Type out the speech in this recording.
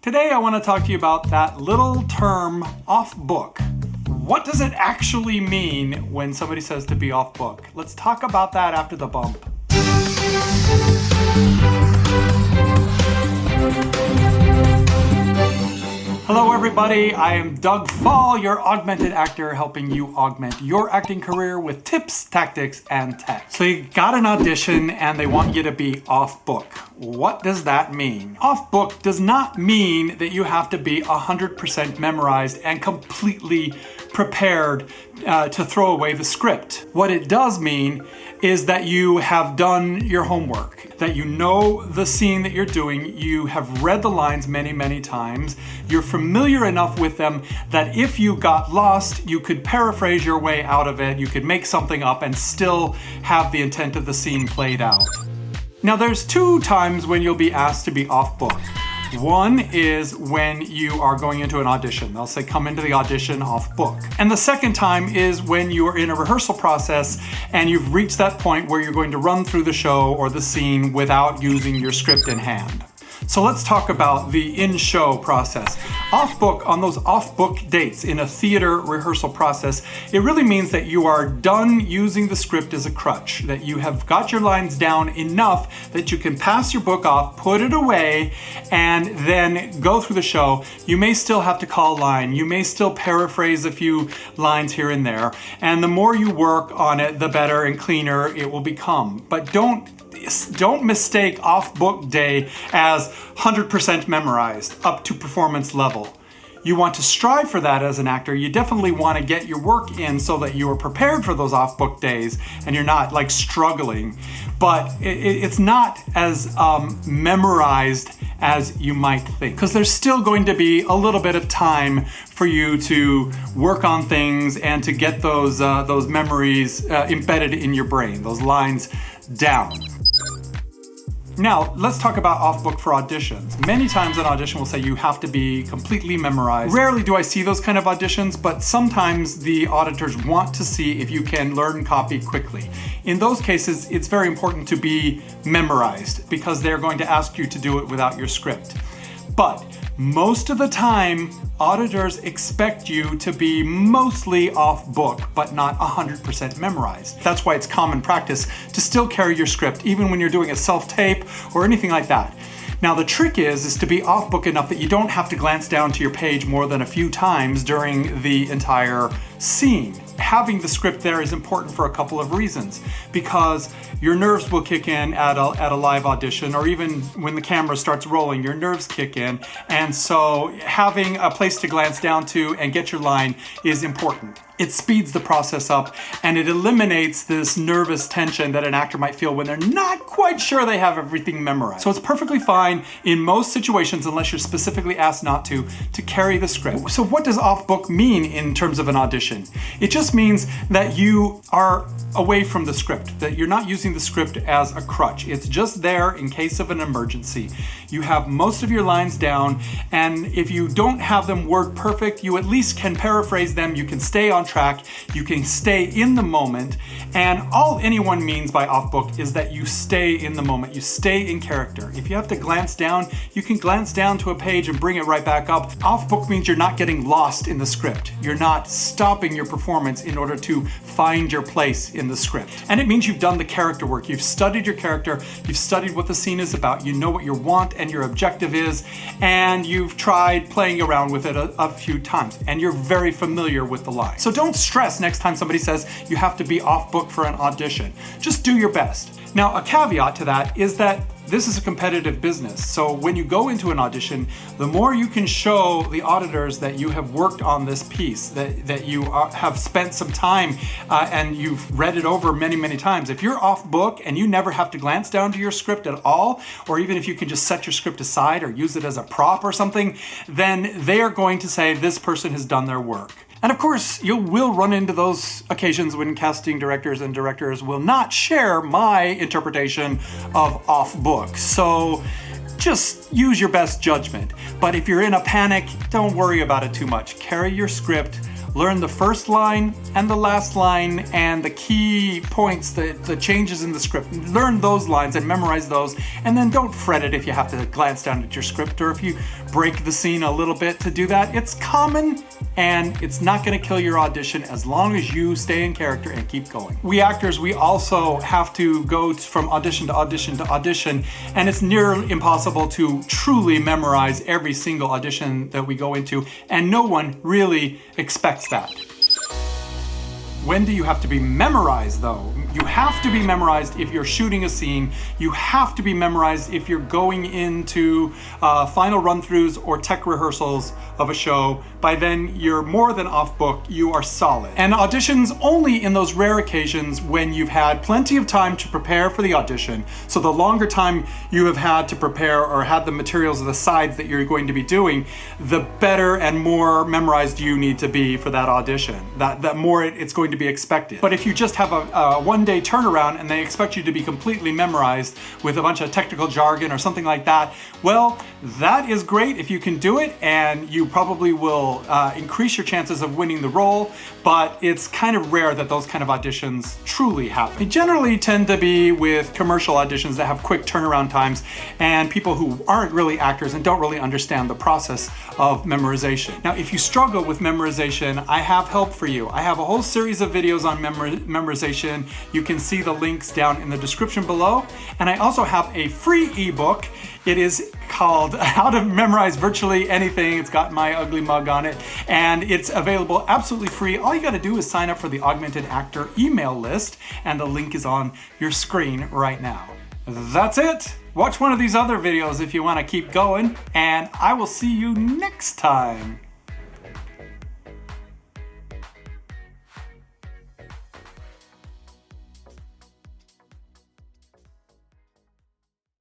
Today I want to talk to you about that little term, off book. What does it actually mean when somebody says to be off book? Let's talk about that after the bump. Hello everybody, I am Doug Fahl, your augmented actor, helping you augment your acting career with tips, tactics, and tech. So you got an audition and they want you to be off book. What does that mean? Off book does not mean that you have to be 100% memorized and completely prepared to throw away the script. What it does mean is that you have done your homework, that you know the scene that you're doing, you have read the lines many, many times, you're familiar enough with them that if you got lost, you could paraphrase your way out of it, you could make something up and still have the intent of the scene played out. Now there's two times when you'll be asked to be off book. One is when you are going into an audition. They'll say, come into the audition off book. And the second time is when you are in a rehearsal process and you've reached that point where you're going to run through the show or the scene without using your script in hand. So let's talk about the in-show process. Off-book, on those off-book dates in a theater rehearsal process, it really means that you are done using the script as a crutch, that you have got your lines down enough that you can pass your book off, put it away, and then go through the show. You may still have to call a line, you may still paraphrase a few lines here and there, and the more you work on it, the better and cleaner it will become. But don't mistake off-book day as 100% memorized up to performance level. You want to strive for that as an actor. You definitely want to get your work in so that you are prepared for those off-book days and you're not like struggling. But it's not as memorized as you might think, because there's still going to be a little bit of time for you to work on things and to get those memories embedded in your brain, those lines down. Now, let's talk about off-book for auditions. Many times an audition will say you have to be completely memorized. Rarely do I see those kind of auditions, but sometimes the auditors want to see if you can learn copy quickly. In those cases, it's very important to be memorized because they're going to ask you to do it without your script. But most of the time, auditors expect you to be mostly off book, but not 100% memorized. That's why it's common practice to still carry your script, even when you're doing a self-tape or anything like that. Now the trick is to be off book enough that you don't have to glance down to your page more than a few times during the entire scene. Having the script there is important for a couple of reasons, because your nerves will kick in at a live audition, or even when the camera starts rolling, your nerves kick in, and so having a place to glance down to and get your line is important. It speeds the process up and it eliminates this nervous tension that an actor might feel when they're not quite sure they have everything memorized. So it's perfectly fine in most situations, unless you're specifically asked not to carry the script. So what does off book mean in terms of an audition? It just means that you are away from the script, that you're not using the script as a crutch. It's just there in case of an emergency. You have most of your lines down, and if you don't have them word perfect, you at least can paraphrase them, you can stay on track, you can stay in the moment, and all anyone means by off book is that you stay in the moment, you stay in character. If you have to glance down, you can glance down to a page and bring it right back up. Off book means you're not getting lost in the script. You're not stopping your performance in order to find your place in the script. And it means you've done the character work. You've studied your character, you've studied what the scene is about, you know what your want and your objective is, and you've tried playing around with it a few times, and you're very familiar with the line. So don't stress next time somebody says you have to be off book for an audition. Just do your best. Now, a caveat to that is that this is a competitive business. So when you go into an audition, the more you can show the auditors that you have worked on this piece, that you have spent some time and you've read it over many, many times. If you're off book and you never have to glance down to your script at all, or even if you can just set your script aside or use it as a prop or something, then they are going to say this person has done their work. And of course, you will run into those occasions when casting directors and directors will not share my interpretation of off book. So just use your best judgment. But if you're in a panic, don't worry about it too much. Carry your script, learn the first line and the last line and the key points, the changes in the script. Learn those lines and memorize those, and then don't fret it if you have to glance down at your script or if you break the scene a little bit to do that. It's common and it's not going to kill your audition as long as you stay in character and keep going. We actors, we also have to go from audition to audition to audition, and it's near impossible to truly memorize every single audition that we go into, and no one really expects that. When do you have to be memorized though? You have to be memorized if you're shooting a scene. You have to be memorized if you're going into final run-throughs or tech rehearsals of a show. By then, you're more than off book, you are solid. And auditions only in those rare occasions when you've had plenty of time to prepare for the audition. So the longer time you have had to prepare or had the materials of the sides that you're going to be doing, the better and more memorized you need to be for that audition. That more it's going to be expected. But if you just have a one-day turnaround and they expect you to be completely memorized with a bunch of technical jargon or something like that, well, that is great if you can do it, and you probably will increase your chances of winning the role, but it's kind of rare that those kind of auditions truly happen. They generally tend to be with commercial auditions that have quick turnaround times and people who aren't really actors and don't really understand the process of memorization. Now, if you struggle with memorization, I have help for you. I have a whole series of videos on memorization. You can see the links down in the description below. And I also have a free ebook. It is called How to Memorize Virtually Anything. It's got my ugly mug on it, and it's available absolutely free. All you gotta do is sign up for the Augmented Actor email list, and the link is on your screen right now. That's it. Watch one of these other videos if you wanna keep going, and I will see you next time.